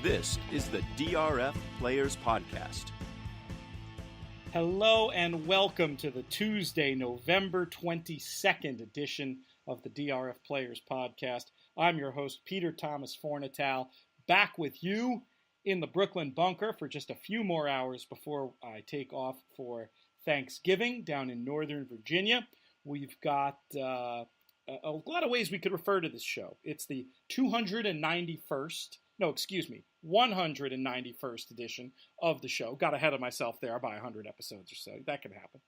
This is the DRF Players Podcast. Hello and welcome to the Tuesday, November 22nd edition of the DRF Players Podcast. I'm your host, Peter Thomas Fornatale, back with you in the Brooklyn bunker for just a few more hours before I take off for Thanksgiving down in Northern Virginia. We've got a lot of ways we could refer to this show. It's the 191st edition of the show. Got ahead of myself there by 100 episodes or so. That can happen.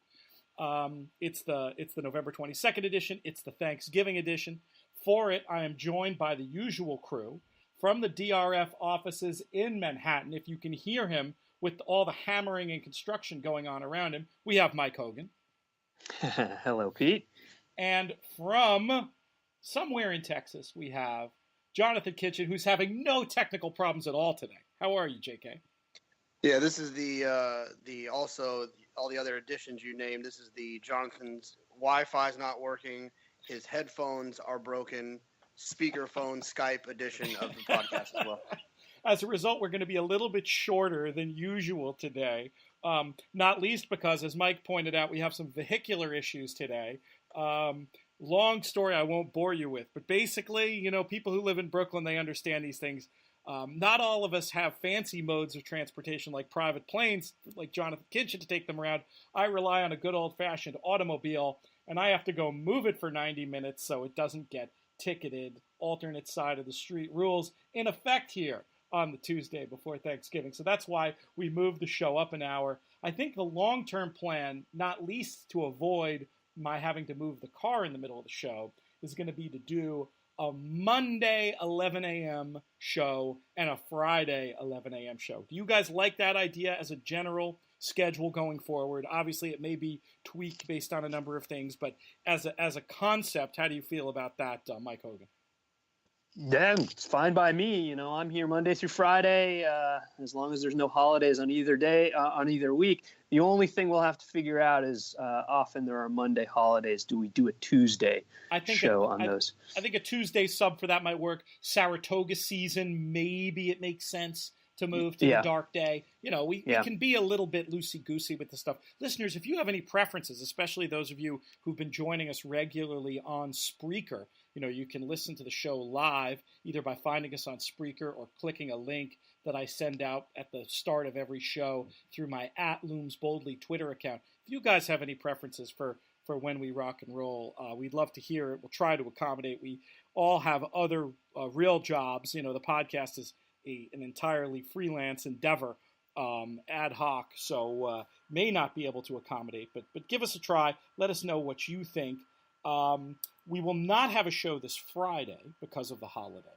It's the November 22nd edition. It's the Thanksgiving edition. For it, I am joined by the usual crew from the DRF offices in Manhattan. If you can hear him with all the hammering and construction going on around him, we have Mike Hogan. Hello, Pete. And from somewhere in Texas, we have Jonathon Kinchen, who's having no technical problems at all today. How are you, JK? Yeah, this is the also all the other additions you named. This is the Jonathan's Wi-Fi's not working. His headphones are broken. Speakerphone Skype edition of the podcast as well. As a result, we're going to be a little bit shorter than usual today, not least because, as Mike pointed out, we have some vehicular issues today. Long story I won't bore you with, but basically, people who live in Brooklyn, they understand these things. Not all of us have fancy modes of transportation like private planes, like Jonathon Kinchen to take them around. I rely on a good old-fashioned automobile, and I have to go move it for 90 minutes so it doesn't get ticketed. Alternate side of the street rules in effect here on the Tuesday before Thanksgiving. So that's why we moved the show up an hour. I think the long-term plan, not least to avoid my having to move the car in the middle of the show, is going to be to do a Monday 11 a.m. show and a Friday 11 a.m. show. Do you guys like that idea as a general schedule going forward? Obviously, it may be tweaked based on a number of things, but as a concept, how do you feel about that, Mike Hogan? Yeah, it's fine by me. I'm here Monday through Friday, as long as there's no holidays on either day, on either week. The only thing we'll have to figure out is often there are Monday holidays. Do we do a Tuesday show on those? I think a Tuesday sub for that might work. Saratoga season, maybe it makes sense to move to the dark day. We can be a little bit loosey-goosey with the stuff. Listeners, if you have any preferences, especially those of you who've been joining us regularly on Spreaker, you can listen to the show live either by finding us on Spreaker or clicking a link that I send out at the start of every show through my @LoomsBoldly Twitter account. If you guys have any preferences for when we rock and roll, we'd love to hear it. We'll try to accommodate. We all have other real jobs. The podcast is an entirely freelance endeavor, ad hoc, so may not be able to accommodate, but give us a try. Let us know what you think. We will not have a show this Friday because of the holiday,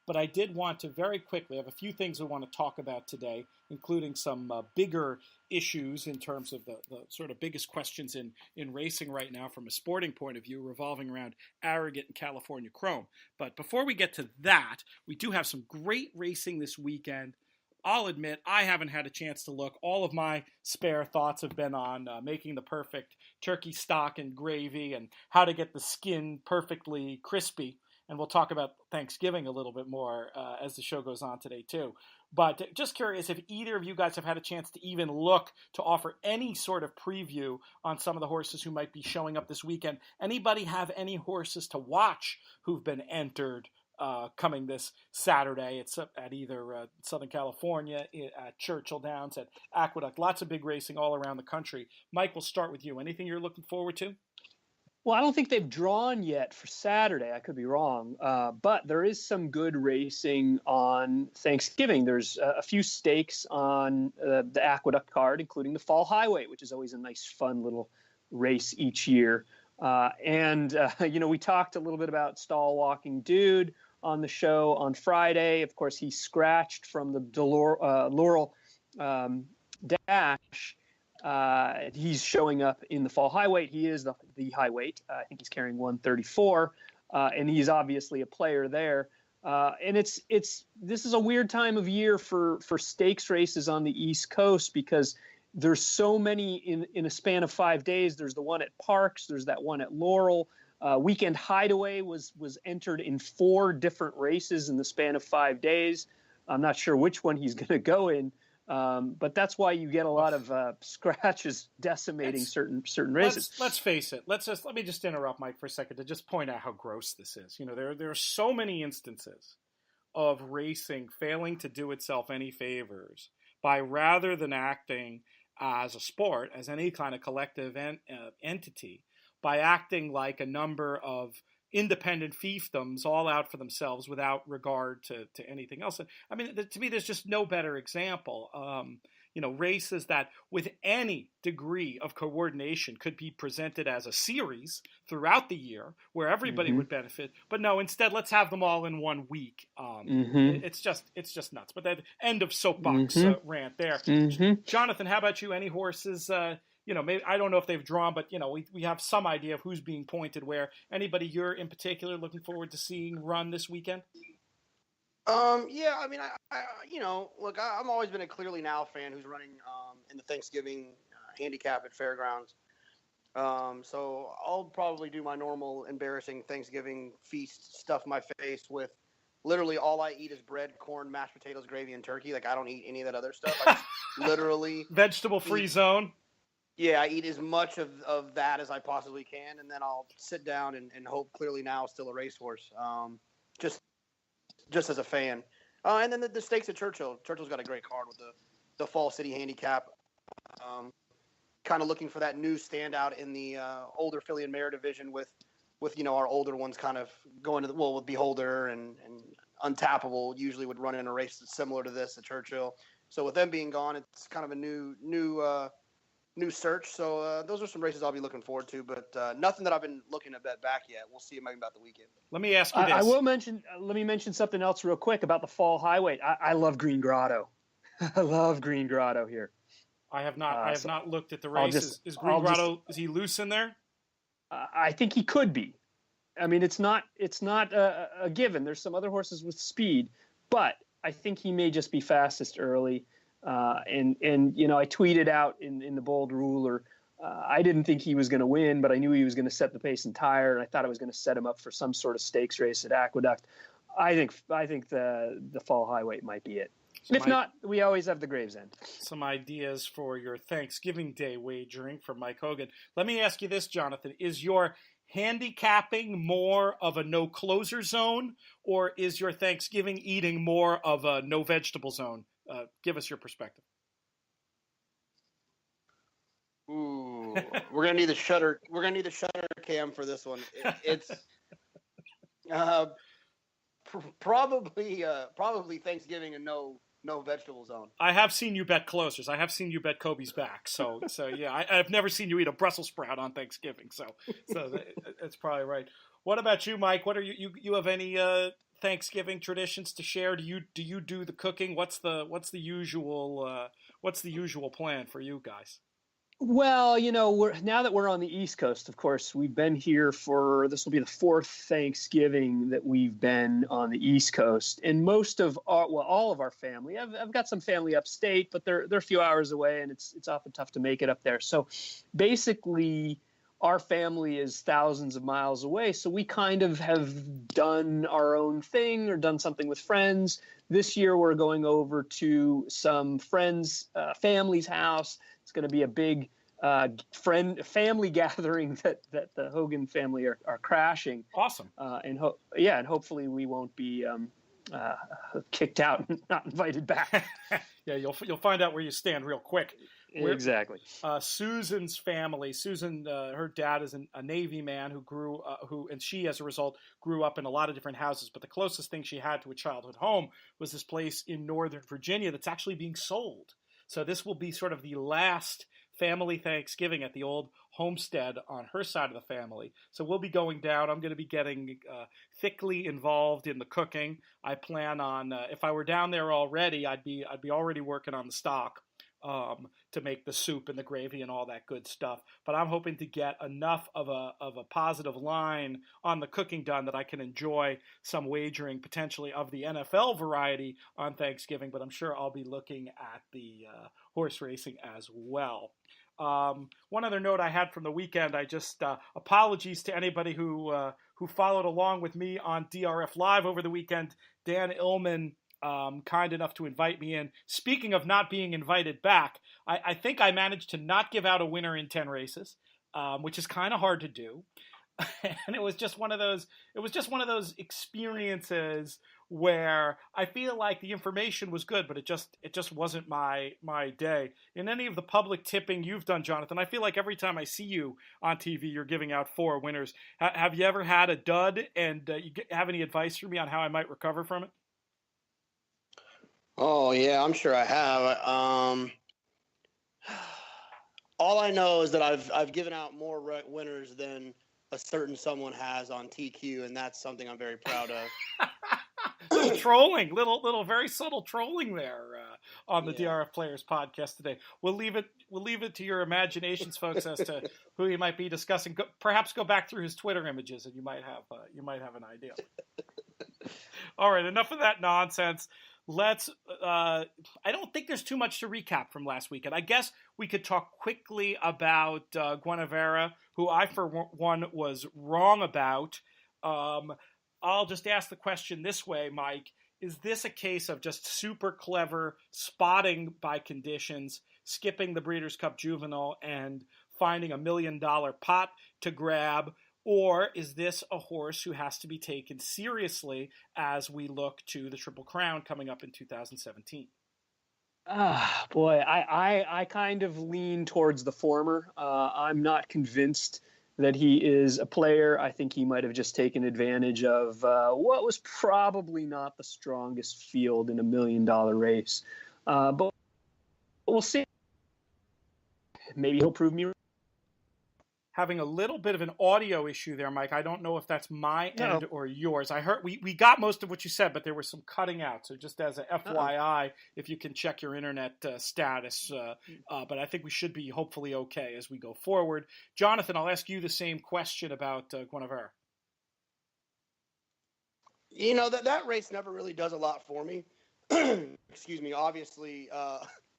but I did want to very quickly, I have a few things I want to talk about today, including some bigger issues in terms of the sort of biggest questions in racing right now from a sporting point of view, revolving around Arrogate and California Chrome. But before we get to that, we do have some great racing this weekend. I'll admit I haven't had a chance to look. All of my spare thoughts have been on making the perfect turkey stock and gravy and how to get the skin perfectly crispy. And we'll talk about Thanksgiving a little bit more as the show goes on today, too. But just curious if either of you guys have had a chance to even look to offer any sort of preview on some of the horses who might be showing up this weekend. Anybody have any horses to watch who've been entered coming this Saturday? It's at either Southern California, at Churchill Downs, at Aqueduct. Lots of big racing all around the country. Mike, we'll start with you. Anything you're looking forward to? Well, I don't think they've drawn yet for Saturday. I could be wrong. But there is some good racing on Thanksgiving. There's a few stakes on the Aqueduct card, including the Fall Highway, which is always a nice, fun little race each year. We talked a little bit about Stall Walking Dude on the show on Friday. Of course, he scratched from the Laurel Dash. He's showing up in the Fall Highway. He is the high weight. I think he's carrying 134, and he's obviously a player there. And this is a weird time of year for stakes races on the East Coast because there's so many in a span of 5 days. There's the one at Parks. There's that one at Laurel. Weekend Hideaway was entered in 4 different races in the span of 5 days. I'm not sure which one he's going to go in. But that's why you get a lot of scratches decimating certain races. Let's face it. Let me just interrupt Mike for a second to just point out how gross this is. There are so many instances of racing failing to do itself any favors by, rather than acting as a sport, as any kind of collective entity, by acting like a number of independent fiefdoms all out for themselves without regard to anything else. I mean, to me, there's just no better example. Races that with any degree of coordination could be presented as a series throughout the year where everybody would benefit. But no, instead, let's have them all in 1 week. It's just nuts. But that end of soapbox rant there. Jonathon, how about you? Any horses? Maybe, I don't know if they've drawn, but we have some idea of who's being pointed where. Anybody you're in particular looking forward to seeing run this weekend? Yeah, I mean, look, I've always been a Clearly Now fan who's running in the Thanksgiving handicap at Fairgrounds. So I'll probably do my normal embarrassing Thanksgiving feast, stuff my face with literally all I eat is bread, corn, mashed potatoes, gravy, and turkey. Like, I don't eat any of that other stuff. I just literally vegetable-free zone. Yeah, I eat as much of that as I possibly can, and then I'll sit down and hope Clearly Now is still a racehorse. Just as a fan. And then the stakes at Churchill. Churchill's got a great card with the Fall City Handicap. Kind of looking for that new standout in the older filly and mare division with our older ones kind of going to with Beholder and Untappable usually would run in a race that's similar to this at Churchill. So with them being gone, it's kind of a new search. So those are some races I'll be looking forward to, but nothing that I've been looking to bet back yet. We'll see maybe about the weekend. Let me ask you this. Let me mention something else real quick about the Fall Highway. I love Green Grotto. I love Green Grotto here. I have not looked at the race. Is Green Grotto, is he loose in there? I think he could be. I mean, it's not a given. There's some other horses with speed, but I think he may just be fastest early. And I tweeted out in the Bold Ruler, I didn't think he was going to win, but I knew he was going to set the pace and tire, and I thought I was going to set him up for some sort of stakes race at Aqueduct. I think the Fall Highway might be it. If not, we always have the Gravesend. Some ideas for your Thanksgiving Day wagering from Mike Hogan. Let me ask you this, Jonathon. Is your handicapping more of a no closer zone, or is your Thanksgiving eating more of a no vegetable zone? Give us your perspective. Ooh, we're gonna need the shutter. We're gonna need the shutter cam for this one. It's probably Thanksgiving and no vegetable zone. I have seen you bet closers. I have seen you bet Kobe's back. So yeah, I've never seen you eat a Brussels sprout on Thanksgiving. So that's probably right. What about you, Mike? What are you have any Thanksgiving traditions to share? Do you do the cooking? What's the usual plan for you guys? Well, now that we're on the East Coast, of course, we've been here this will be the fourth Thanksgiving that we've been on the East Coast, and most of all of our family. I've got some family upstate, but they're a few hours away, and it's often tough to make it up there. So basically, our family is thousands of miles away, so we kind of have done our own thing or done something with friends. This year, we're going over to some friends' family's house. It's going to be a big family gathering that the Hogan family are crashing. Awesome. And hopefully we won't be kicked out and not invited back. Yeah, you'll find out where you stand real quick. Exactly. Susan's family. Susan, her dad is a Navy man and she, as a result, grew up in a lot of different houses. But the closest thing she had to a childhood home was this place in Northern Virginia that's actually being sold. So this will be sort of the last family Thanksgiving at the old homestead on her side of the family. So we'll be going down. I'm going to be getting thickly involved in the cooking. I plan on, if I were down there already, I'd be already working on the stock to make the soup and the gravy and all that good stuff. But I'm hoping to get enough of a positive line on the cooking done that I can enjoy some wagering potentially of the NFL variety on Thanksgiving. But I'm sure I'll be looking at the horse racing as well. One other note I had from the weekend, I just apologies to anybody who followed along with me on DRF Live over the weekend. Dan Illman kind enough to invite me in. Speaking of not being invited back, I think I managed to not give out a winner in 10 races, which is kind of hard to do. And it was just one of those experiences where I feel like the information was good, but it just wasn't my day. In any of the public tipping you've done, Jonathon, I feel like every time I see you on TV, you're giving out 4 winners. Have you ever had a dud, and you have any advice for me on how I might recover from it? Oh yeah, I'm sure I have. All I know is that I've given out more winners than a certain someone has on TQ, and that's something I'm very proud of. Little trolling, little very subtle trolling there on the DRF Players podcast today. We'll leave it to your imaginations, folks, as to who you might be discussing. Perhaps go back through his Twitter images, and you might have an idea. All right, enough of that nonsense. Let's. I don't think there's too much to recap from last weekend. I guess we could talk quickly about Guinevere, who I, for one, was wrong about. I'll just ask the question this way, Mike. Is this a case of just super clever spotting by conditions, skipping the Breeders' Cup Juvenile, and finding $1 million pot to grab? Or is this a horse who has to be taken seriously as we look to the Triple Crown coming up in 2017? Boy, I kind of lean towards the former. I'm not convinced that he is a player. I think he might have just taken advantage of what was probably not the strongest field in $1 million race. But we'll see. Maybe he'll prove me wrong. Having a little bit of an audio issue there, Mike. I don't know if that's my end or yours. I heard we got most of what you said, but there was some cutting out. So just as a FYI, if you can check your internet status. But I think we should be hopefully okay as we go forward. Jonathon, I'll ask you the same question about Guinevere. You know, that race never really does a lot for me. Excuse me. Obviously,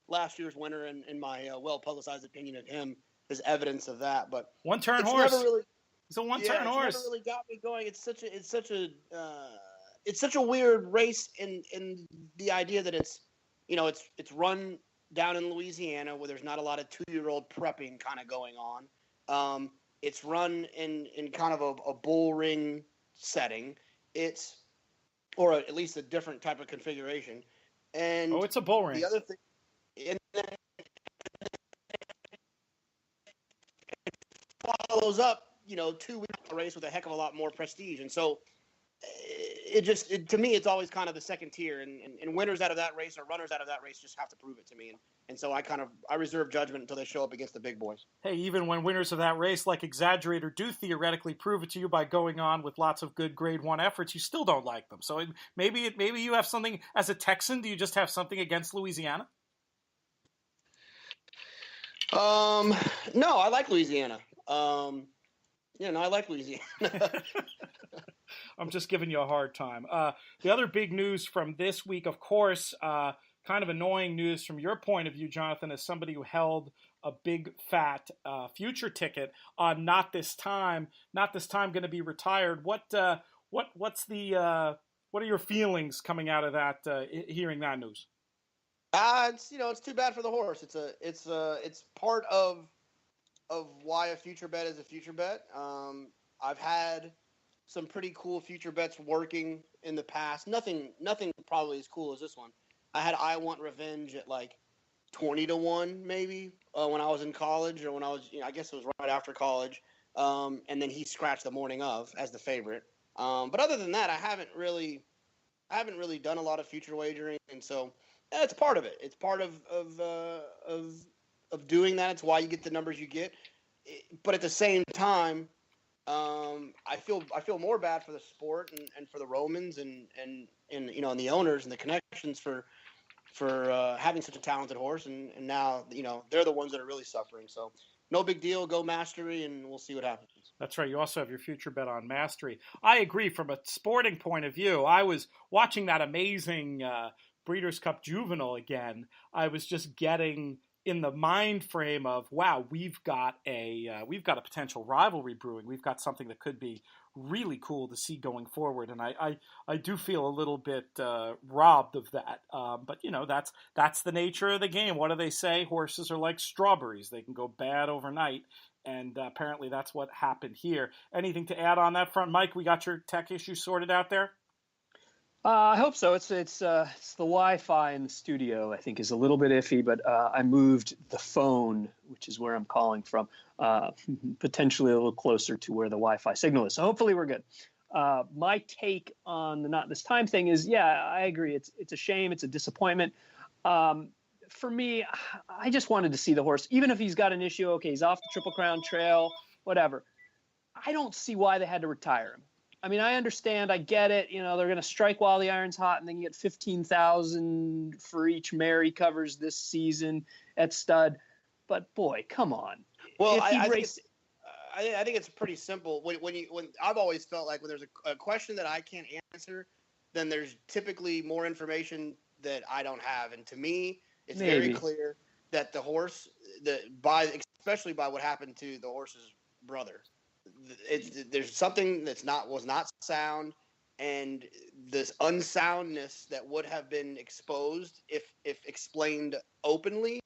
last year's winner, in my well-publicized opinion of him, is evidence of that, but one-turn horse. It's a one-turn horse. It's never really got me going. It's such a weird race in the idea that it's run down in Louisiana where there's not a lot of 2-year-old prepping kind of going on. It's run in kind of a bull ring setting. Or at least a different type of configuration. And it's a bull ring. The other thing, and then follows up, 2 weeks race with a heck of a lot more prestige. And so to me, it's always kind of the second tier, and winners out of that race or runners out of that race just have to prove it to me. And so I reserve judgment until they show up against the big boys. Hey, even when winners of that race, like Exaggerator, do theoretically prove it to you by going on with lots of good grade 1 efforts, you still don't like them. So maybe you have something, as a Texan, do you just have something against Louisiana? No, I like Louisiana. I like Louisiana. I'm just giving you a hard time. The other big news from this week, of course, kind of annoying news from your point of view, Jonathon, as somebody who held a big fat future ticket on Not This Time going to be retired. What are your feelings coming out of that, hearing that news? It's too bad for the horse. It's part of why a future bet is a future bet. I've had some pretty cool future bets working in the past. Nothing probably as cool as this one. I had I Want Revenge at like 20-1 maybe when I was in college, or when I was, I guess it was right after college. And then he scratched the morning of as the favorite. But other than that, I haven't really done a lot of future wagering, and so it's part of it. It's part of doing that. It's why you get the numbers you get. But at the same time, I feel more bad for the sport and for the Romans and the owners and the connections for having such a talented horse, and now they're the ones that are really suffering. So no big deal. Go Mastery, and we'll see what happens. That's right. You also have your future bet on Mastery. I agree. From a sporting point of view, I was watching that amazing Breeders' Cup Juvenile again. I was just getting in the mind frame of, wow, we've got a potential rivalry brewing. We've got something that could be really cool to see going forward. And I do feel a little bit robbed of that. But, that's the nature of the game. What do they say? Horses are like strawberries. They can go bad overnight. And apparently that's what happened here. Anything to add on that front? Mike, we got your tech issue sorted out there? I hope so. It's the Wi-Fi in the studio, I think, is a little bit iffy, but I moved the phone, which is where I'm calling from, potentially a little closer to where the Wi-Fi signal is. So hopefully we're good. My take on the not this time thing is, yeah, I agree. It's a shame. It's a disappointment. For me, I just wanted to see the horse, even if he's got an issue. Okay, he's off the Triple Crown Trail, whatever. I don't see why they had to retire him. I mean, I understand. I get it. They're going to strike while the iron's hot, and then you get $15,000 for each mare he covers this season at stud. But boy, come on. Well, I think it's pretty simple. When I've always felt like when there's a question that I can't answer, then there's typically more information that I don't have. And to me, it's very clear that the horse, especially by what happened to the horse's brother. There's something was not sound, and this unsoundness that would have been exposed if explained openly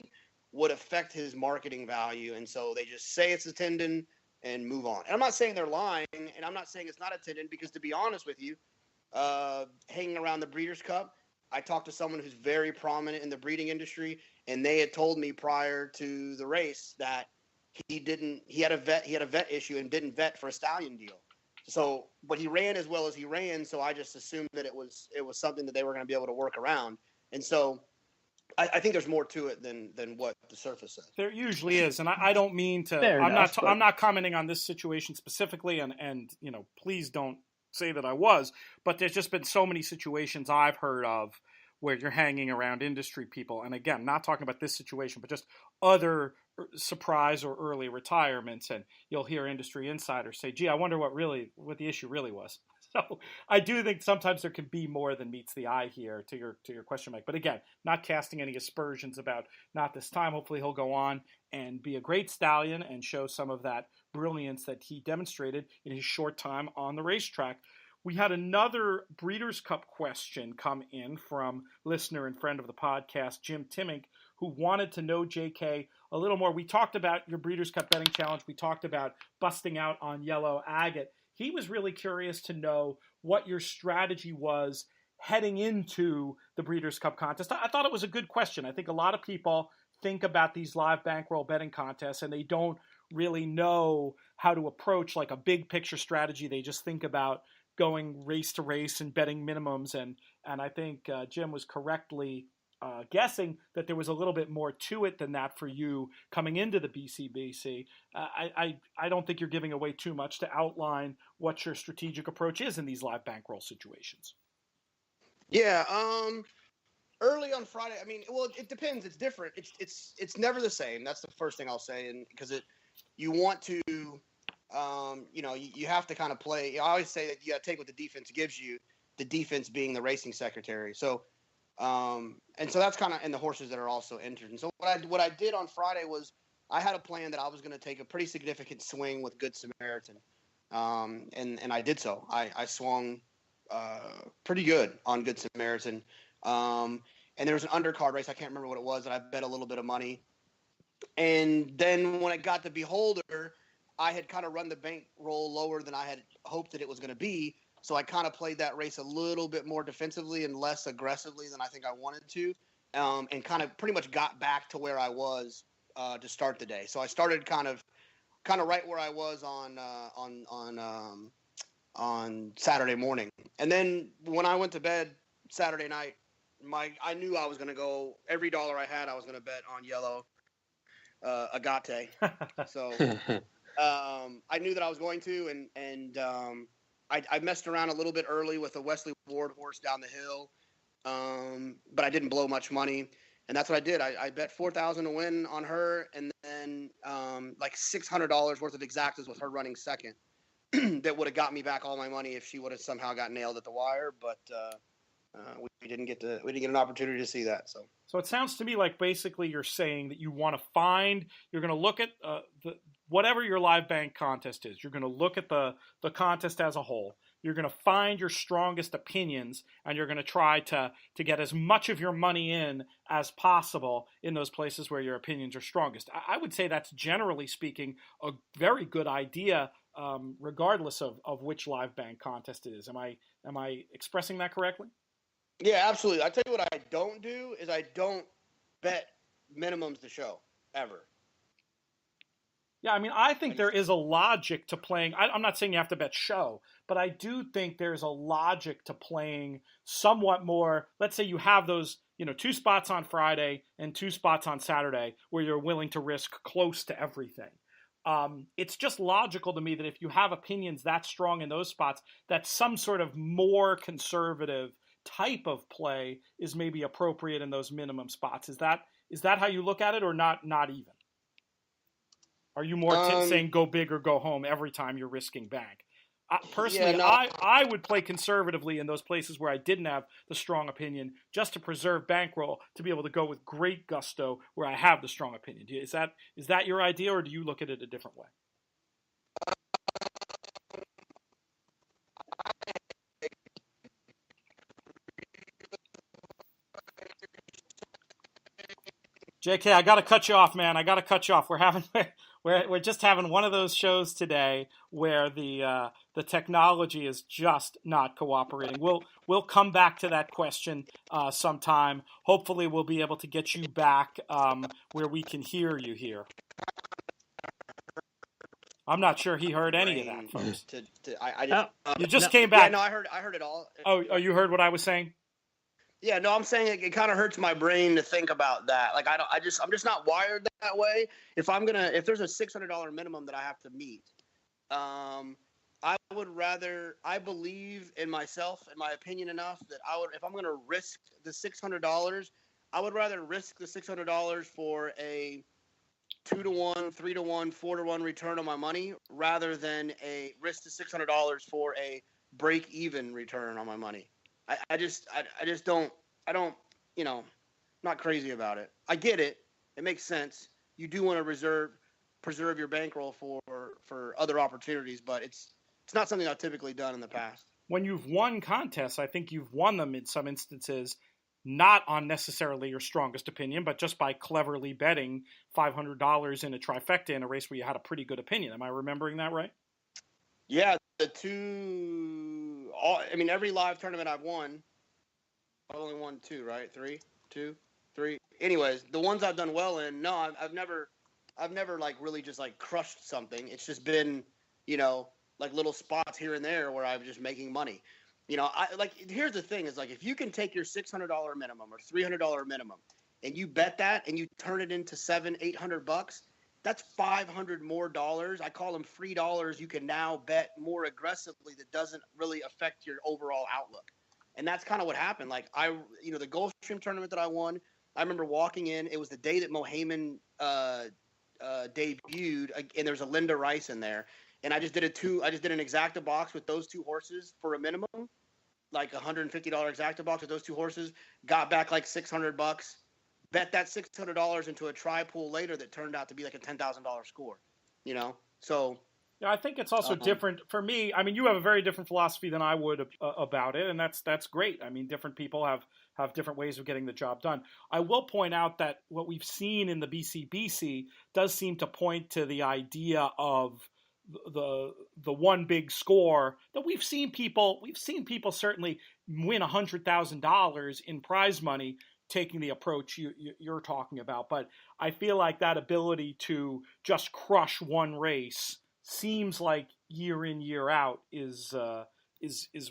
would affect his marketing value, and so they just say it's a tendon and move on. And I'm not saying they're lying, and I'm not saying it's not a tendon, because to be honest with you, hanging around the Breeders' Cup, I talked to someone who's very prominent in the breeding industry, and they had told me prior to the race that he had a vet issue and didn't vet for a stallion deal. So, but he ran as well as he ran. So I just assumed that it was something that they were going to be able to work around. And so I think there's more to it than what the surface says. There usually is. And I don't mean to, I'm not commenting on this situation specifically. And, please don't say that I was, but there's just been so many situations I've heard of where you're hanging around industry people. And again, not talking about this situation, but just other surprise or early retirements. And you'll hear industry insiders say, gee, I wonder what the issue really was. So I do think sometimes there can be more than meets the eye here to your question, Mike. But again, not casting any aspersions about not this time. Hopefully he'll go on and be a great stallion and show some of that brilliance that he demonstrated in his short time on the racetrack. We had another Breeders' Cup question come in from listener and friend of the podcast, Jim Timmink, who wanted to know, JK, a little more. We talked about your Breeders' Cup betting challenge. We talked about busting out on yellow agate. He was really curious to know what your strategy was heading into the Breeders' Cup contest. I thought it was a good question. I think a lot of people think about these live bankroll betting contests and they don't really know how to approach like a big picture strategy. They just think about going race to race and betting minimums. And I think Jim was correctly guessing that there was a little bit more to it than that for you coming into the BCBC. I don't think you're giving away too much to outline what your strategic approach is in these live bankroll situations. Yeah. Early on Friday, it depends. It's different. It's never the same. That's the first thing I'll say. And because you want to, you have to kind of play. I always say that you got to take what the defense gives you, the defense being the racing secretary. So, and so that's kind of, and the horses that are also entered. And so what I did on Friday was I had a plan that I was going to take a pretty significant swing with Good Samaritan. And I did so. I swung, pretty good on Good Samaritan. And there was an undercard race. I can't remember what it was. And I bet a little bit of money. And then when it got to Beholder, I had kind of run the bankroll lower than I had hoped that it was going to be. So I kind of played that race a little bit more defensively and less aggressively than I think I wanted to, and kind of pretty much got back to where I was to start the day. So I started kind of right where I was on Saturday morning. And then when I went to bed Saturday night, I knew I was going to go every dollar I had. I was going to bet on yellow agate. So I knew that I was going to, and I messed around a little bit early with a Wesley Ward horse down the hill, but I didn't blow much money, and that's what I did. I bet $4,000 to win on her, and then like $600 worth of exactas with her running second. That would have got me back all my money if she would have somehow got nailed at the wire, but we didn't get an opportunity to see that. So it sounds to me like basically you're saying that you want to you're going to look at whatever your live bank contest is, you're going to look at the contest as a whole. You're going to find your strongest opinions, and you're going to try to get as much of your money in as possible in those places where your opinions are strongest. I would say that's, generally speaking, a very good idea, regardless of which live bank contest it is. Am I expressing that correctly? Yeah, absolutely. I tell you what I don't do is I don't bet minimums to show, ever. Yeah, I mean, I think there is a logic to playing. I'm not saying you have to bet show, but I do think there's a logic to playing somewhat more. Let's say you have those, 2 spots on Friday and 2 spots on Saturday where you're willing to risk close to everything. It's just logical to me that if you have opinions that strong in those spots, that some sort of more conservative type of play is maybe appropriate in those minimum spots. Is that how you look at it, or not even? Are you more saying go big or go home every time you're risking bank? Personally, I would play conservatively in those places where I didn't have the strong opinion, just to preserve bankroll, to be able to go with great gusto where I have the strong opinion. Is that your idea, or do you look at it a different way? JK, I got to cut you off, man. I got to cut you off. We're just having one of those shows today where the technology is just not cooperating. We'll come back to that question sometime. Hopefully, we'll be able to get you back where we can hear you here. I'm not sure he heard any of that, folks. You just came back. Yeah, no, I heard it all. Oh, you heard what I was saying? Yeah, no, I'm saying it kind of hurts my brain to think about that. Like I'm just not wired that way. If there's a $600 minimum that I have to meet, I believe in myself and my opinion enough that if I'm gonna risk the $600, I would rather risk the $600 for a 2-to-1, 3-to-1, 4-to-1 return on my money, rather than risk the $600 for a break-even return on my money. I just don't, not crazy about it. I get it. It makes sense. You do want to preserve your bankroll for other opportunities, but it's not something I've typically done in the past. When you've won contests, I think you've won them in some instances, not on necessarily your strongest opinion, but just by cleverly betting $500 in a trifecta in a race where you had a pretty good opinion. Am I remembering that right? Yeah, every live tournament I've won, I've only won 2, right? 3. Anyways, the ones I've done well in, no, I've never like really just like crushed something. It's just been, like little spots here and there where I'm just making money. Here's the thing is, like, if you can take your $600 minimum or $300 minimum and you bet that and you turn it into $700-800, that's $500 more dollars. I call them free dollars. You can now bet more aggressively that doesn't really affect your overall outlook. And that's kind of what happened. Like the Gulfstream tournament that I won, I remember walking in. It was the day that Mohayman debuted, and there's a Linda Rice in there. And I just did an exacta box with those 2 horses for a minimum, like $150 exacta box with those 2 horses. Got back like $600. Bet that $600 into a tri pool later that turned out to be like a $10,000 score. So. Yeah, I think it's also different for me. I mean, you have a very different philosophy than I would about it, and that's great. I mean, different people have different ways of getting the job done. I will point out that what we've seen in the BCBC does seem to point to the idea of the one big score that we've seen people certainly win $100,000 in prize money taking the approach you're talking about. But I feel like that ability to just crush one race seems like year in, year out is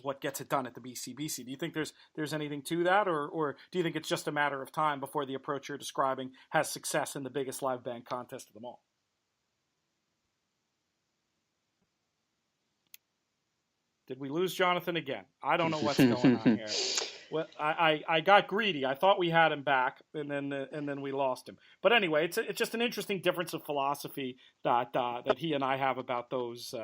what gets it done at the BCBC. Do you think there's anything to that, or do you think it's just a matter of time before the approach you're describing has success in the biggest live bank contest of them all? Did we lose Jonathon again? I don't know what's going on here. Well, I got greedy. I thought we had him back, and then we lost him. But anyway, it's just an interesting difference of philosophy that he and I have about those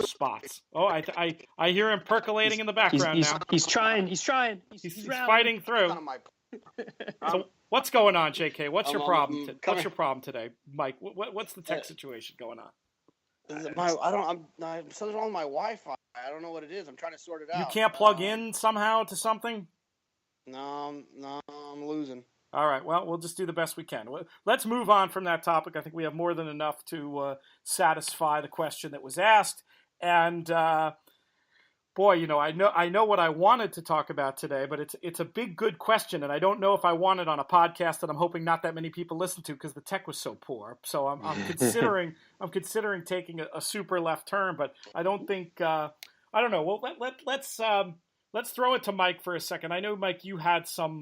spots. Oh, I hear him percolating in the background now. He's trying. He's fighting through. What's going on, JK? What's your problem? What's your coming. problem today, Mike? What's the tech situation going on? Something's wrong with my Wi-Fi. I don't know what it is. I'm trying to sort it out. You can't plug in somehow to something? No, I'm losing. All right. Well, we'll just do the best we can. Let's move on from that topic. I think we have more than enough to satisfy the question that was asked. And boy, you know, I know what I wanted to talk about today, but it's a big, good question, and I don't know if I want it on a podcast that I'm hoping not that many people listen to because the tech was so poor. So I'm considering taking a super left turn, but I don't think I don't know. Well, let's throw it to Mike for a second. I know, Mike, you had some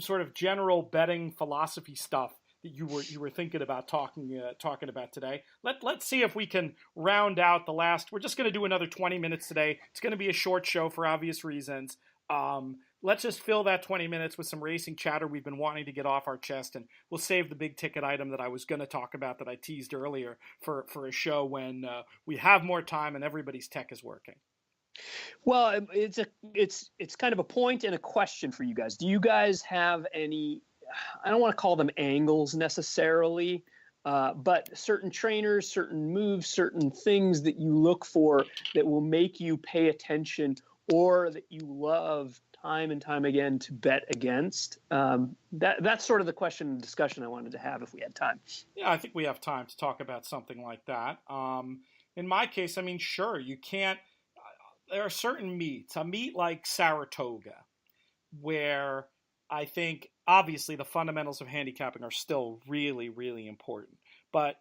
sort of general betting philosophy stuff that you were thinking about talking about today. Let's see if we can round out the last. We're just going to do another 20 minutes today. It's going to be a short show for obvious reasons. Let's just fill that 20 minutes with some racing chatter we've been wanting to get off our chest, and we'll save the big ticket item that I was going to talk about that I teased earlier for a show when we have more time and everybody's tech is working. Well, it's kind of a point and a question for you guys. Do you guys have any, I don't want to call them angles necessarily, but certain trainers, certain moves, certain things that you look for that will make you pay attention or that you love time and time again to bet against? That's sort of the question and discussion I wanted to have if we had time. Yeah, I think we have time to talk about something like that. In my case, I mean, sure, you can't. There are certain meets, a meet like Saratoga, where I think obviously the fundamentals of handicapping are still really, really important. But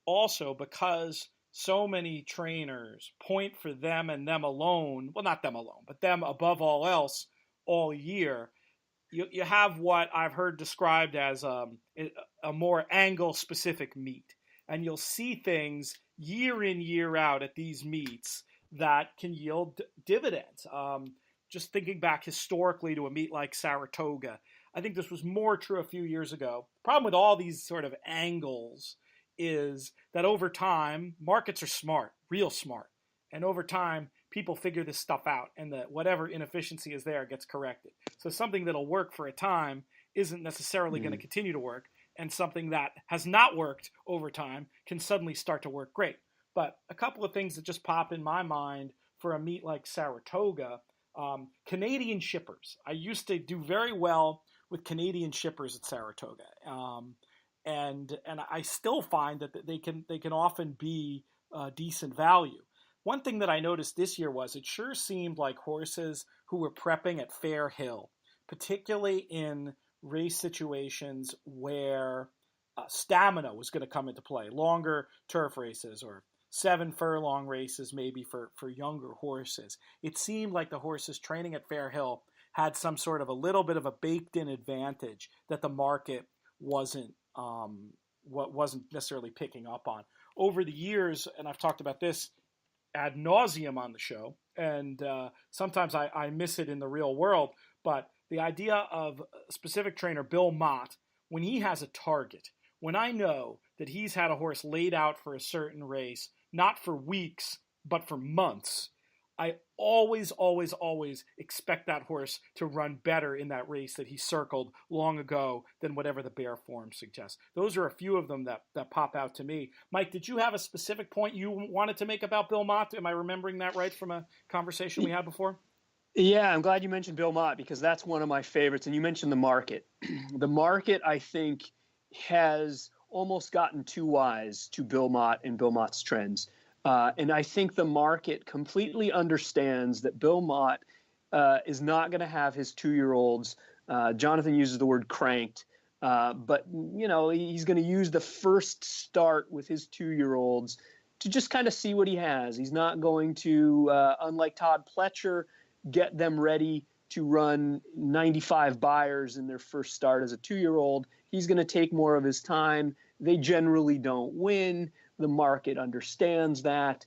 also because so many trainers point for them and them alone, well, not them alone, but them above all else all year, you have what I've heard described as a more angle-specific meet. And you'll see things year in, year out at these meets that can yield dividends. Just thinking back historically to a meet like Saratoga, I think this was more true a few years ago. The problem with all these sort of angles is that over time, markets are smart, real smart. And over time, people figure this stuff out, and that whatever inefficiency is there gets corrected. So something that'll work for a time isn't necessarily going to continue to work, and something that has not worked over time can suddenly start to work great. But a couple of things that just pop in my mind for a meet like Saratoga, Canadian shippers. I used to do very well with Canadian shippers at Saratoga, and I still find that they can often be decent value. One thing that I noticed this year was it sure seemed like horses who were prepping at Fair Hill, particularly in race situations where stamina was going to come into play, longer turf races or 7 furlong races maybe for younger horses. It seemed like the horses training at Fair Hill had some sort of a little bit of a baked-in advantage that the market wasn't necessarily picking up on. Over the years, and I've talked about this ad nauseum on the show, and sometimes I miss it in the real world, but the idea of specific trainer Bill Mott, when he has a target, when I know that he's had a horse laid out for a certain race, not for weeks, but for months, I always expect that horse to run better in that race that he circled long ago than whatever the bear form suggests. Those are a few of them that pop out to me. Mike, did you have a specific point you wanted to make about Bill Mott? Am I remembering that right from a conversation we had before? Yeah, I'm glad you mentioned Bill Mott because that's one of my favorites. And you mentioned the market. The market, I think, has almost gotten too wise to Bill Mott and Bill Mott's trends. And I think the market completely understands that Bill Mott is not going to have his 2-year-olds. Jonathon uses the word cranked, but he's going to use the first start with his 2-year-olds to just kind of see what he has. He's not going to, unlike Todd Pletcher, get them ready to run 95 buyers in their first start as a 2-year-old. He's going to take more of his time. They generally don't win. The market understands that.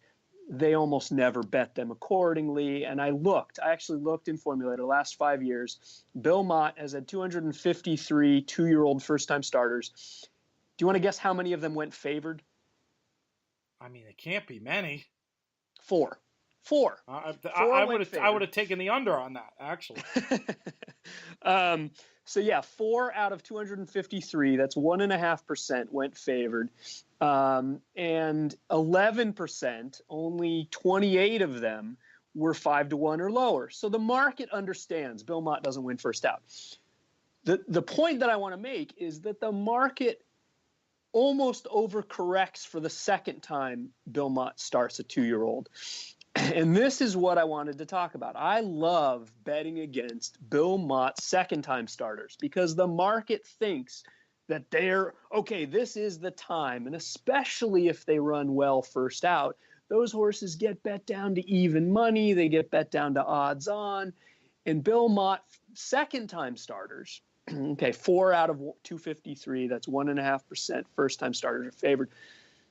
They almost never bet them accordingly. And I actually looked in Formulator the last 5 years. Bill Mott has had 253 2-year-old first-time starters. Do you want to guess how many of them went favored? I mean, it can't be many. Four. I would have taken the under on that, actually. So yeah, 4 out of 253, that's 1.5% went favored. And 11%, only 28 of them were 5-1 or lower. So the market understands Bill Mott doesn't win first out. The point that I want to make is that the market almost overcorrects for the second time Bill Mott starts a 2-year-old. And this is what I wanted to talk about. I love betting against Bill Mott's second-time starters because the market thinks that this is the time. And especially if they run well first out, those horses get bet down to even money. They get bet down to odds on. And Bill Mott second-time starters, 4 out of 253, that's 1.5%. First-time starters are favored.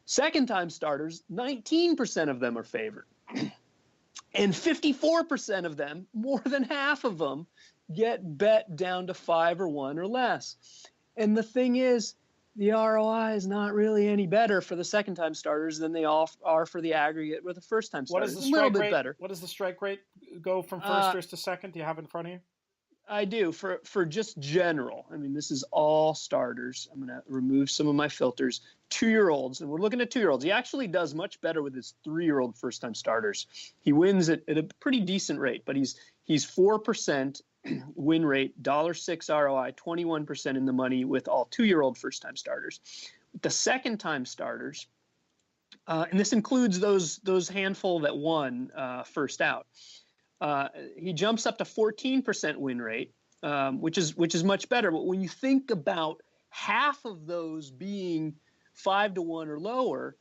Second-time starters, 19% of them are favored. And 54% of them, more than half of them, get bet down to 5-1 or less. And the thing is, the ROI is not really any better for the second-time starters than they all are for the aggregate with the first-time starters. What is the strike rate? Better. What does the strike rate go from firsters to second? Do you have it in front of you? I do. For just general, I mean, this is all starters. I'm going to remove some of my filters. 2-year-olds, and we're looking at 2-year-olds. He actually does much better with his 3-year-old first-time starters. He wins at a pretty decent rate, but he's 4% win rate, $1.06 ROI, 21% in the money with all 2-year-old first-time starters. With the second-time starters, and this includes those handful that won first out. He jumps up to 14% win rate, which is much better. But when you think about half of those being 5-1 or lower,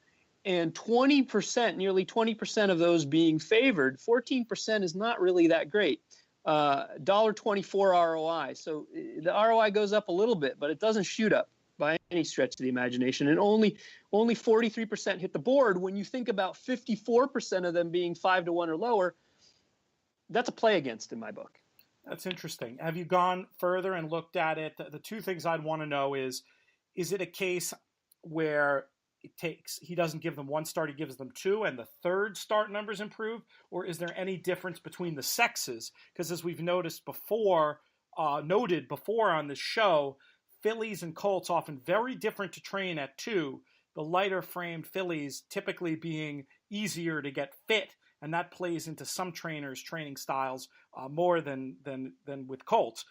and 20%, nearly 20% of those being favored, 14% is not really that great. $1.24 ROI. So the ROI goes up a little bit, but it doesn't shoot up by any stretch of the imagination. And only 43% hit the board. When you think about 54% of them being 5-1 or lower, that's a play against in my book. That's interesting. Have you gone further and looked at it? The two things I'd want to know is it a case where he doesn't give them one start, he gives them two, and the third start numbers improve? Or is there any difference between the sexes? Because as we've noted before on this show, fillies and colts often very different to train at 2. The lighter framed fillies typically being easier to get fit, and that plays into some trainers' training styles more than with colts.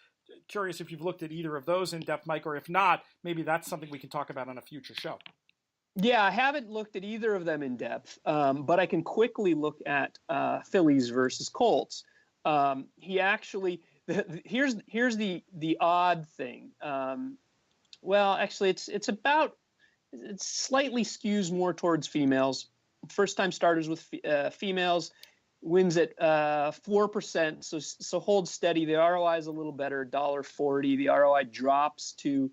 Curious if you've looked at either of those in depth, Mike, or if not, maybe that's something we can talk about on a future show. Yeah, I haven't looked at either of them in depth, but I can quickly look at fillies versus colts. He actually here's the odd thing. Actually, it slightly skews more towards females. First-time starters with females wins at 4%, so hold steady. The ROI is a little better, $1.40. The ROI drops to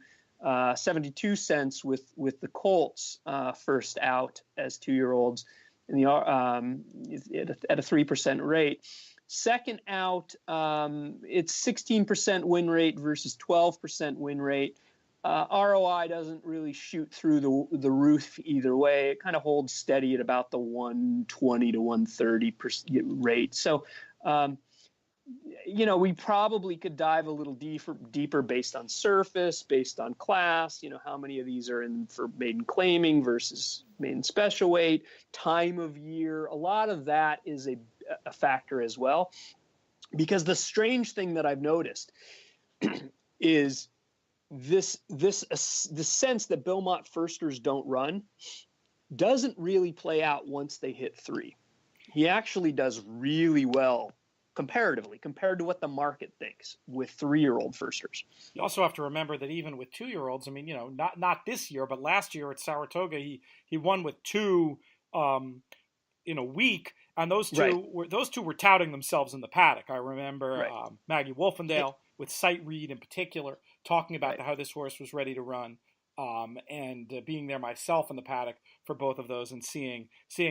72 cents with the colts first out as 2-year-olds, and at a 3% rate. Second out, it's 16% win rate versus 12% win rate. ROI doesn't really shoot through the roof either way. It kind of holds steady at about the 120 to 130 rate. So, we probably could dive a little deeper based on surface, based on class. How many of these are in for maiden claiming versus maiden special weight, time of year. A lot of that is a factor as well, because the strange thing that I've noticed is the sense that Bill Mott firsters don't run doesn't really play out once they hit 3. He actually does really well comparatively compared to what the market thinks with 3-year-old firsters. You also have to remember that even with 2-year-olds, I mean, not this year, but last year at Saratoga, he won with 2 in a week, and those two were touting themselves in the paddock. I remember Maggie Wolfendale with Sight Reed in particular talking about how this horse was ready to run, and being there myself in the paddock for both of those and seeing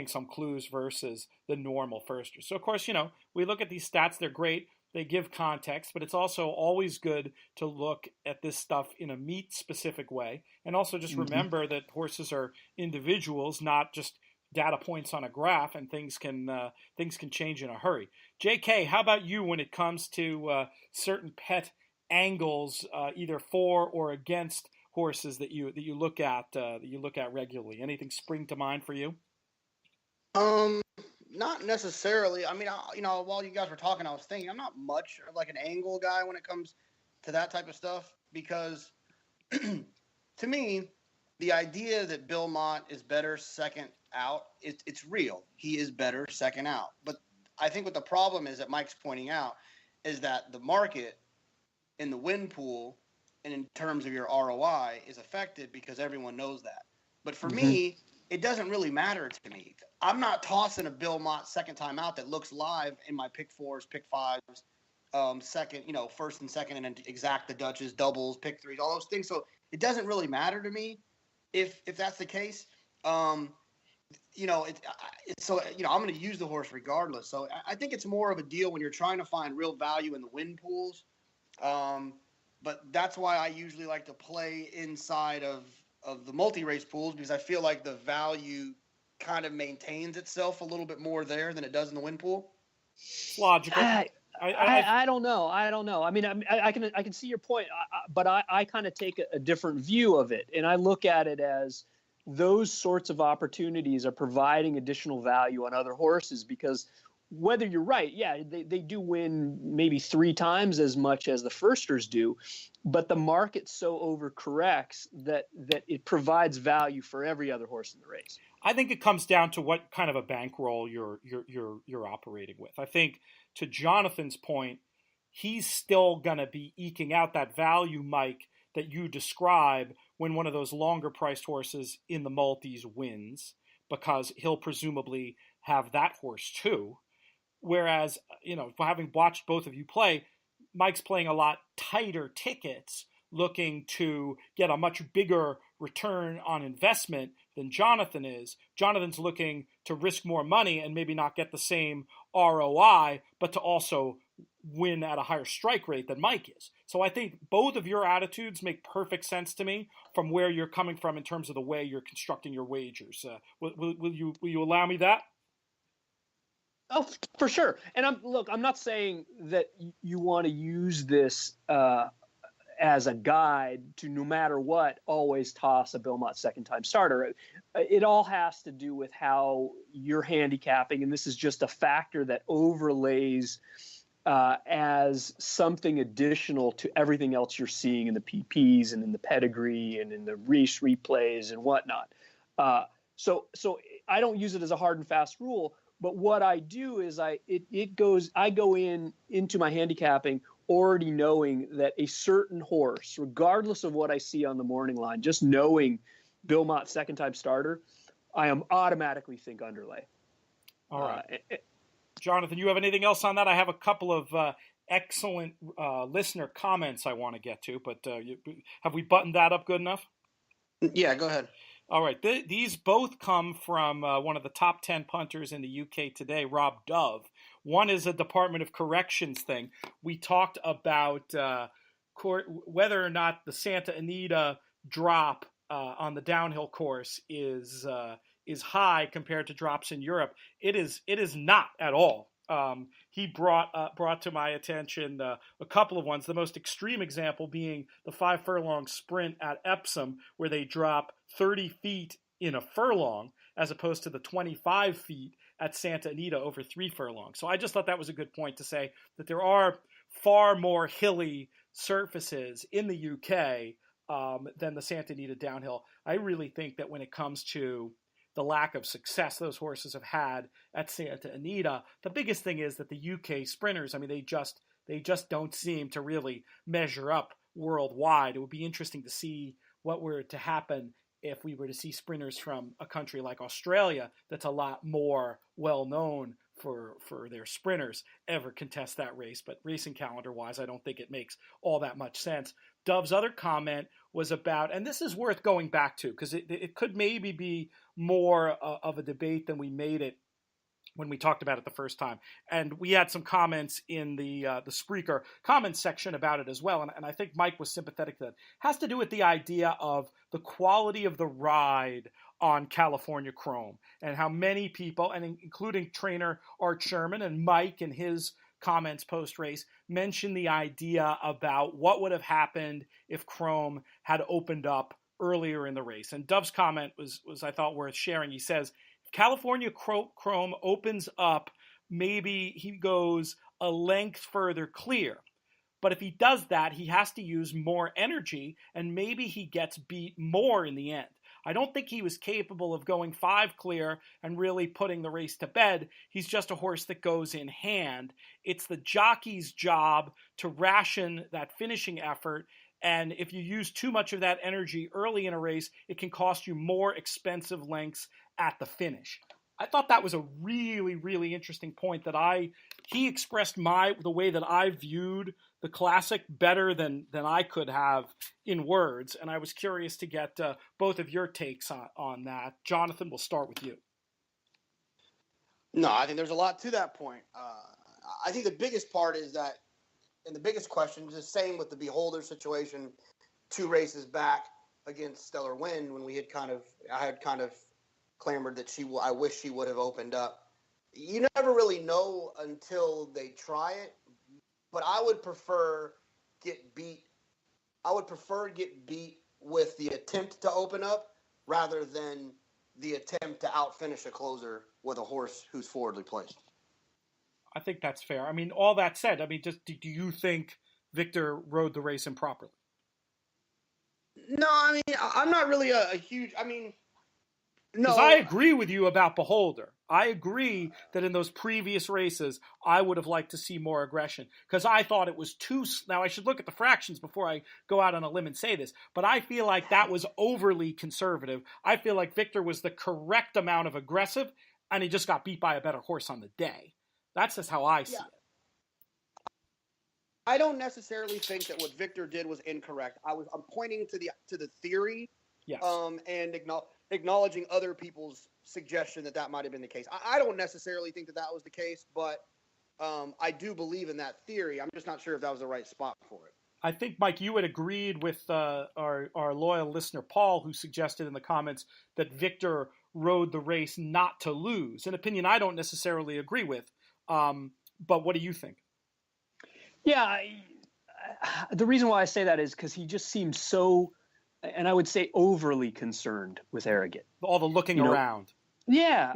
some clues versus the normal firsters. So, of course, we look at these stats. They're great. They give context, but it's also always good to look at this stuff in a meet-specific way, and also just remember that horses are individuals, not just data points on a graph, and things can change in a hurry. JK, how about you when it comes to certain pet angles, either for or against horses that you look at regularly? Anything spring to mind for you? Not necessarily. I mean, while you guys were talking, I was thinking I'm not much of like an angle guy when it comes to that type of stuff because to me, the idea that Bill Mott is better second out, it's real. He is better second out. But I think what the problem is that Mike's pointing out is that the market in the win pool and in terms of your ROI is affected because everyone knows that. But for me, it doesn't really matter to me. I'm not tossing a Bill Mott second time out that looks live in my pick fours, pick fives, second, first and second, and then exact the Dutches, doubles, pick threes, all those things. So it doesn't really matter to me if that's the case. I'm going to use the horse regardless. So I think it's more of a deal when you're trying to find real value in the win pools. But that's why I usually like to play inside of the multi-race pools because I feel like the value kind of maintains itself a little bit more there than it does in the win pool. Logical. I don't know. I mean, I can see your point, but I kind of take a different view of it, and I look at it as those sorts of opportunities are providing additional value on other horses because whether you're right, they do win maybe 3 times as much as the firsters do, but the market so overcorrects that it provides value for every other horse in the race. I think it comes down to what kind of a bankroll you're operating with. I think to Jonathan's point, he's still going to be eking out that value, Mike, that you describe when one of those longer priced horses in the multis wins, because he'll presumably have that horse too. Whereas, having watched both of you play, Mike's playing a lot tighter tickets, looking to get a much bigger return on investment than Jonathan is. Jonathan's looking to risk more money and maybe not get the same ROI, but to also win at a higher strike rate than Mike is. So I think both of your attitudes make perfect sense to me from where you're coming from in terms of the way you're constructing your wagers. Will you allow me that? Oh, for sure. And I'm not saying that you want to use this as a guide to, no matter what, always toss a Bill Mott second time starter. It all has to do with how you're handicapping, and this is just a factor that overlays as something additional to everything else you're seeing in the PPs and in the pedigree and in the race replays and whatnot. So I don't use it as a hard and fast rule. But what I do is I go into my handicapping already knowing that a certain horse, regardless of what I see on the morning line, just knowing Bill Mott second time starter, I am automatically think underlay. All right. Jonathan, you have anything else on that? I have a couple of excellent listener comments I want to get to, but have we buttoned that up good enough? Yeah, go ahead. All right. These both come from one of the top 10 punters in the UK today, Rob Dove. One is a Department of Corrections thing. We talked about whether or not the Santa Anita drop on the downhill course is high compared to drops in Europe. It is not at all. He brought to my attention a couple of ones. The most extreme example being the 5 furlong sprint at Epsom, where they drop 30 feet in a furlong as opposed to the 25 feet at Santa Anita over 3 furlongs. So I just thought that was a good point to say that there are far more hilly surfaces in the UK than the Santa Anita downhill. I really think that when it comes to the lack of success those horses have had at Santa Anita, the biggest thing is that the UK sprinters, I mean, they just don't seem to really measure up worldwide. It would be interesting to see what were to happen if we were to see sprinters from a country like Australia that's a lot more well-known for their sprinters ever contest that race. But racing calendar-wise, I don't think it makes all that much sense. Dove's other comment was about, and this is worth going back to because it could maybe be more of a debate than we made it when we talked about it the first time. And we had some comments in the Spreaker comments section about it as well. And I think Mike was sympathetic to that. It has to do with the idea of the quality of the ride on California Chrome and how many people, and including trainer Art Sherman and Mike and his comments post-race mentioned the idea about what would have happened if Chrome had opened up earlier in the race. And Dove's comment was I thought, worth sharing. He says, if California Chrome opens up, maybe he goes a length further clear. But if he does that, he has to use more energy, and maybe he gets beat more in the end. I don't think he was capable of going 5 clear and really putting the race to bed. He's just a horse that goes in hand. It's the jockey's job to ration that finishing effort, and if you use too much of that energy early in a race, it can cost you more expensive lengths at the finish. I thought that was a really, really interesting point that he expressed the way that I viewed the Classic better than I could have in words. And I was curious to get both of your takes on that. Jonathon, we'll start with you. No, I think there's a lot to that point. I think the biggest part is that, and the biggest question is the same with the Beholder situation 2 races back against Stellar Wind, when I had kind of clamored that I wish she would have opened up. You never really know until they try it, but I would prefer get beat with the attempt to open up rather than the attempt to outfinish a closer with a horse who's forwardly placed. I think that's fair. I mean, all that said, just do you think Victor rode the race improperly? No, I'm not really a huge. No, because I agree with you about Beholder. I agree that in those previous races, I would have liked to see more aggression because I thought it was too. Now, I should look at the fractions before I go out on a limb and say this, but I feel like that was overly conservative. I feel like Victor was the correct amount of aggressive, and he just got beat by a better horse on the day. That's just how I see it. I don't necessarily think that what Victor did was incorrect. I'm pointing to the theory, yes, and acknowledging other people's suggestion that might have been the case. I don't necessarily think that was the case, but I do believe in that theory. I'm just not sure if that was the right spot for it. I think, Mike, you had agreed with our loyal listener, Paul, who suggested in the comments that Victor rode the race not to lose, an opinion I don't necessarily agree with. But what do you think? Yeah, the reason why I say that is because he just seems so, and I would say overly concerned with Arrogate. All the looking around. Yeah.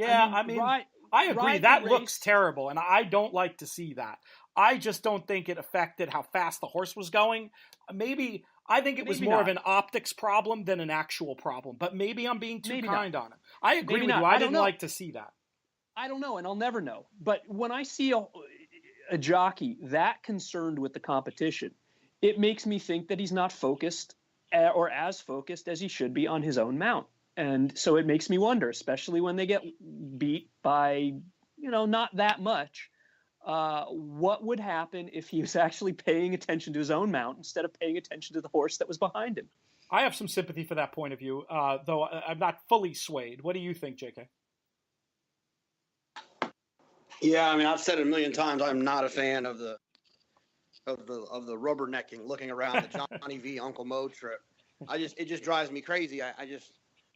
I agree. That looks terrible, and I don't like to see that. I just don't think it affected how fast the horse was going. I think it was more of an optics problem than an actual problem, but maybe I'm being too kind on it. I agree with you. I didn't like to see that. I don't know, and I'll never know. But when I see a jockey that concerned with the competition, it makes me think that he's not focused or as focused as he should be on his own mount. And so it makes me wonder, especially when they get beat by, not that much, what would happen if he was actually paying attention to his own mount instead of paying attention to the horse that was behind him? I have some sympathy for that point of view, though I'm not fully swayed. What do you think, JK? Yeah, I've said it a million times. I'm not a fan of the rubbernecking, looking around the Johnny V Uncle Mo trip. It just drives me crazy.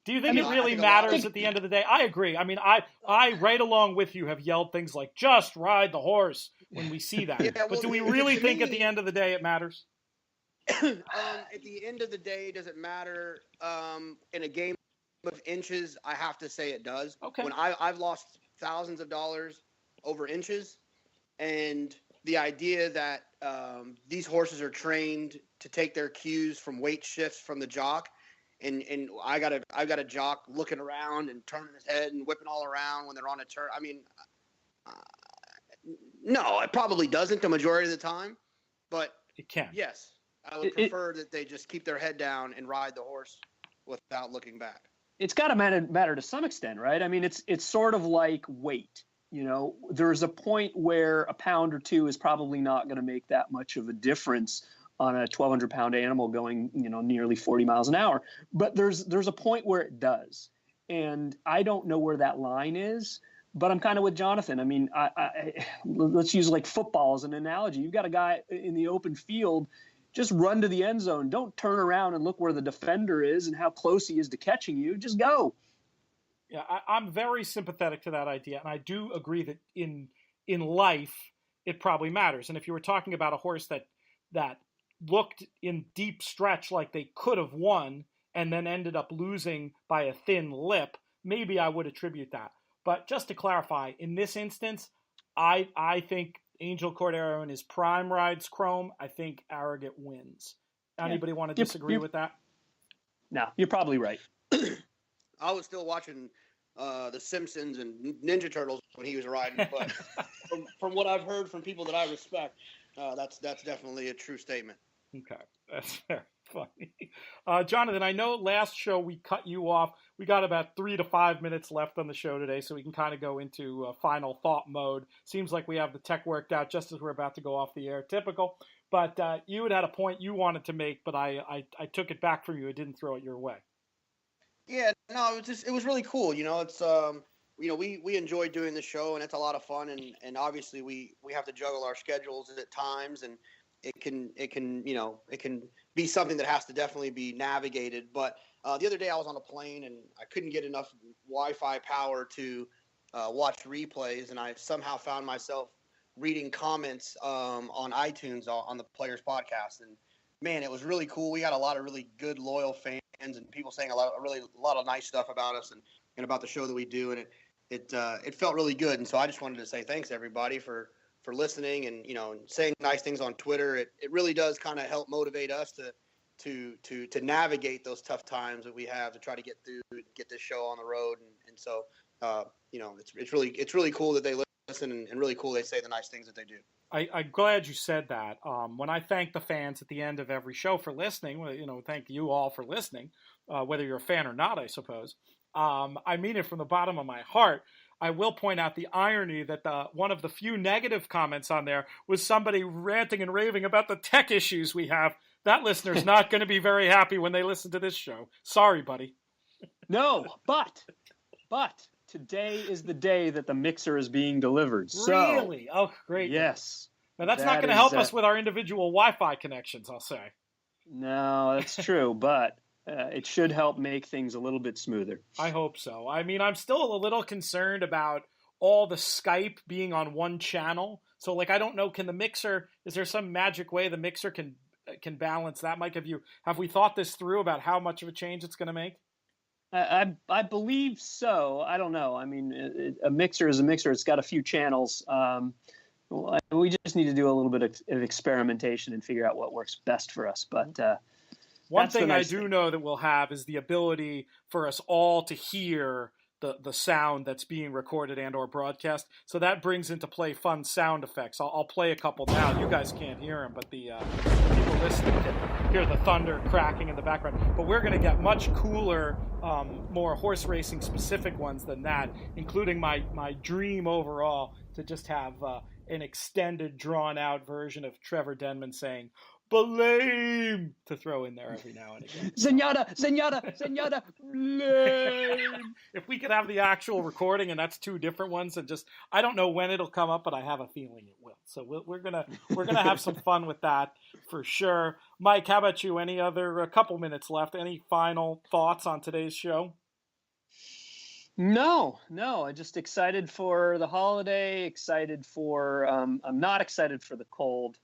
Do you think it really matters at the end of the day? I agree. I right along with you have yelled things like "just ride the horse" when we see that. Yeah, but do we really think at the end of the day it matters? At the end of the day, does it matter? In a game of inches, I have to say it does. Okay. When I've lost thousands of dollars over inches, and the idea that these horses are trained to take their cues from weight shifts from the jock, and I've got a jock looking around and turning his head and whipping all around when they're on a turn. No, it probably doesn't the majority of the time, but it can. Yes, I would prefer that they just keep their head down and ride the horse without looking back. It's got to matter to some extent, right? It's sort of like weight. There's a point where a pound or two is probably not going to make that much of a difference on a 1,200-pound animal going, nearly 40 miles an hour. But there's a point where it does. And I don't know where that line is, but I'm kind of with Jonathon. Let's use like football as an analogy. You've got a guy in the open field, just run to the end zone. Don't turn around and look where the defender is and how close he is to catching you. Just go. Yeah, I'm very sympathetic to that idea, and I do agree that in life, it probably matters. And if you were talking about a horse that looked in deep stretch like they could have won and then ended up losing by a thin lip, maybe I would attribute that. But just to clarify, in this instance, I think Angel Cordero in his prime rides Chrome. I think Arrogant wins. Anybody want to disagree with that? No, you're probably right. I was still watching The Simpsons and Ninja Turtles when he was riding, but from what I've heard from people that I respect, that's definitely a true statement. Okay, that's very funny. Jonathon, I know last show we cut you off. We got about 3 to 5 minutes left on the show today, so we can kind of go into final thought mode. Seems like we have the tech worked out just as we're about to go off the air. Typical. But you had a point you wanted to make, but I took it back from you. I didn't throw it your way. Yeah, no, it was really cool. It's we enjoy doing the show, and it's a lot of fun, and obviously we have to juggle our schedules at times, and it can be something that has to definitely be navigated. But the other day I was on a plane and I couldn't get enough Wi-Fi power to watch replays, and I somehow found myself reading comments on iTunes on the Players Podcast, and man, it was really cool. We got a lot of really good, loyal fans and people saying a lot of nice stuff about us and about the show that we do, and it felt really good. And so I just wanted to say thanks everybody for listening and saying nice things on Twitter. It really does kind of help motivate us to navigate those tough times that we have to try to get this show on the road. And so it's really cool that they listen and really cool they say the nice things that they do. I'm glad you said that. When I thank the fans at the end of every show for listening, thank you all for listening, whether you're a fan or not, I suppose. I mean it from the bottom of my heart. I will point out the irony that one of the few negative comments on there was somebody ranting and raving about the tech issues we have. That listener's not going to be very happy when they listen to this show. Sorry, buddy. No, but today is the day that the mixer is being delivered. So, really? Oh, great. Yes. Now, that's not going to help us with our individual Wi-Fi connections, I'll say. No, that's true, but it should help make things a little bit smoother. I hope so. I mean, I'm still a little concerned about all the Skype being on one channel. So, I don't know, is there some magic way the mixer can balance that? Mike, have we thought this through about how much of a change it's going to make? I believe so. I don't know. I mean, a mixer is a mixer. It's got a few channels. We just need to do a little bit of experimentation and figure out what works best for us. But one thing I do know that we'll have is the ability for us all to hear the sound that's being recorded and or broadcast. So that brings into play fun sound effects. I'll play a couple now. You guys can't hear them, but the people listening can hear the thunder cracking in the background. But we're going to get much cooler, more horse racing specific ones than that, including my dream overall to just have an extended, drawn out version of Trevor Denman saying, "Blame," to throw in there every now and again. Zenyatta, blame. If we could have the actual recording, and that's two different ones, and I don't know when it'll come up, but I have a feeling it will. So we're gonna have some fun with that for sure. Mike, how about you? A couple minutes left. Any final thoughts on today's show? No. I'm just excited for the holiday. Excited for. I'm not excited for the cold.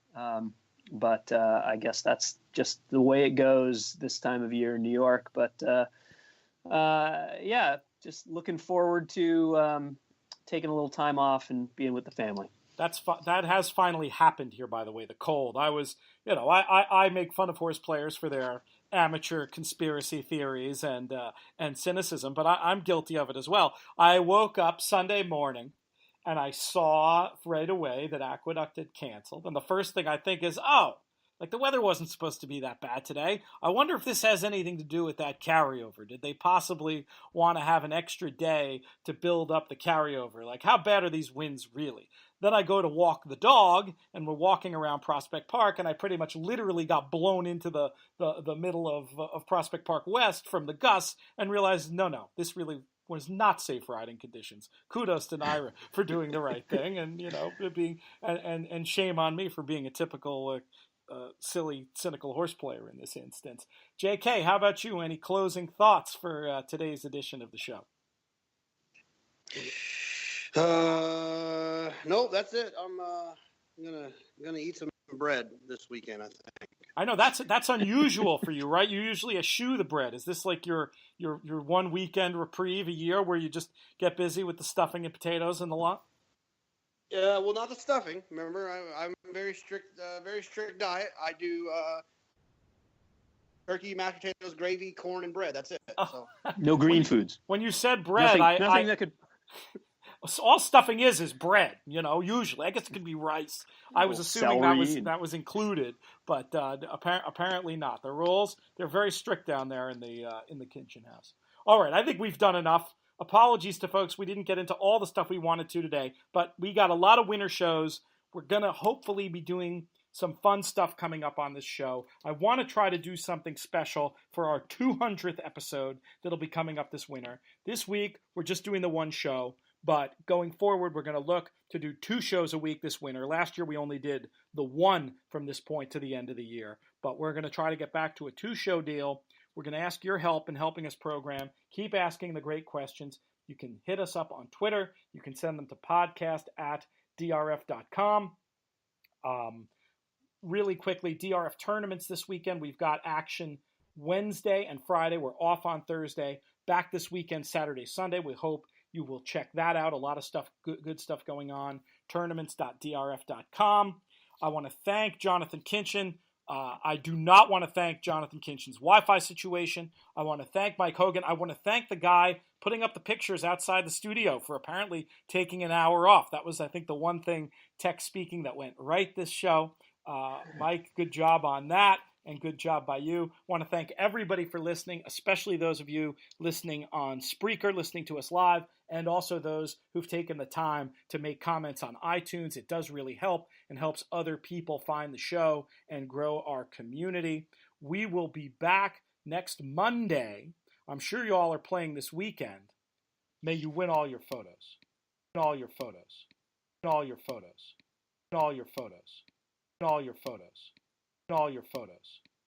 But I guess that's just the way it goes this time of year in New York. But just looking forward to taking a little time off and being with the family. That has finally happened here, by the way, the cold. I make fun of horse players for their amateur conspiracy theories and cynicism, but I'm guilty of it as well. I woke up Sunday morning and I saw right away that Aqueduct had canceled. And the first thing I think is, the weather wasn't supposed to be that bad today. I wonder if this has anything to do with that carryover. Did they possibly want to have an extra day to build up the carryover? How bad are these winds really? Then I go to walk the dog, and we're walking around Prospect Park, and I pretty much literally got blown into the middle of Prospect Park West from the gusts and realized, no, this really was not safe riding conditions. Kudos to Naira for doing the right thing, and and shame on me for being a typical silly, cynical horse player in this instance. JK, how about you? Any closing thoughts for today's edition of the show? No, that's it. I'm gonna eat some bread this weekend, I think. I know that's unusual for you, right? You usually eschew the bread. Is this like your one weekend reprieve a year where you just get busy with the stuffing and potatoes and the lot? Yeah, well, not the stuffing. Remember, I'm very strict diet. I do turkey, mashed potatoes, gravy, corn, and bread. That's it. So. No green foods. When you said bread, nothing that could. All stuffing is bread, usually. I guess it could be rice. I was assuming that was included, but apparently not. The rules, they're very strict down there in the Kinchen house. All right, I think we've done enough. Apologies to folks. We didn't get into all the stuff we wanted to today, but we got a lot of winter shows. We're going to hopefully be doing some fun stuff coming up on this show. I want to try to do something special for our 200th episode that'll be coming up this winter. This week, we're just doing the one show. But going forward, we're going to look to do 2 shows a week this winter. Last year, we only did the 1 from this point to the end of the year. But we're going to try to get back to a 2-show deal. We're going to ask your help in helping us program. Keep asking the great questions. You can hit us up on Twitter. You can send them to podcast@drf.com. Really quickly, DRF tournaments this weekend. We've got action Wednesday and Friday. We're off on Thursday. Back this weekend, Saturday, Sunday. We hope you will check that out. A lot of stuff, good stuff going on. Tournaments.drf.com. I want to thank Jonathon Kinchen. I do not want to thank Jonathon Kinchen's Wi-Fi situation. I want to thank Mike Hogan. I want to thank the guy putting up the pictures outside the studio for apparently taking an hour off. That was, I think, the one thing, tech speaking, that went right this show. Mike, good job on that. And good job by you. I want to thank everybody for listening, especially those of you listening on Spreaker, listening to us live, and also those who've taken the time to make comments on iTunes. It does really help and helps other people find the show and grow our community. We will be back next Monday. I'm sure you all are playing this weekend. May you win all your photos. Win all your photos. Win all your photos. Win all your photos. Win all your photos. All your photos.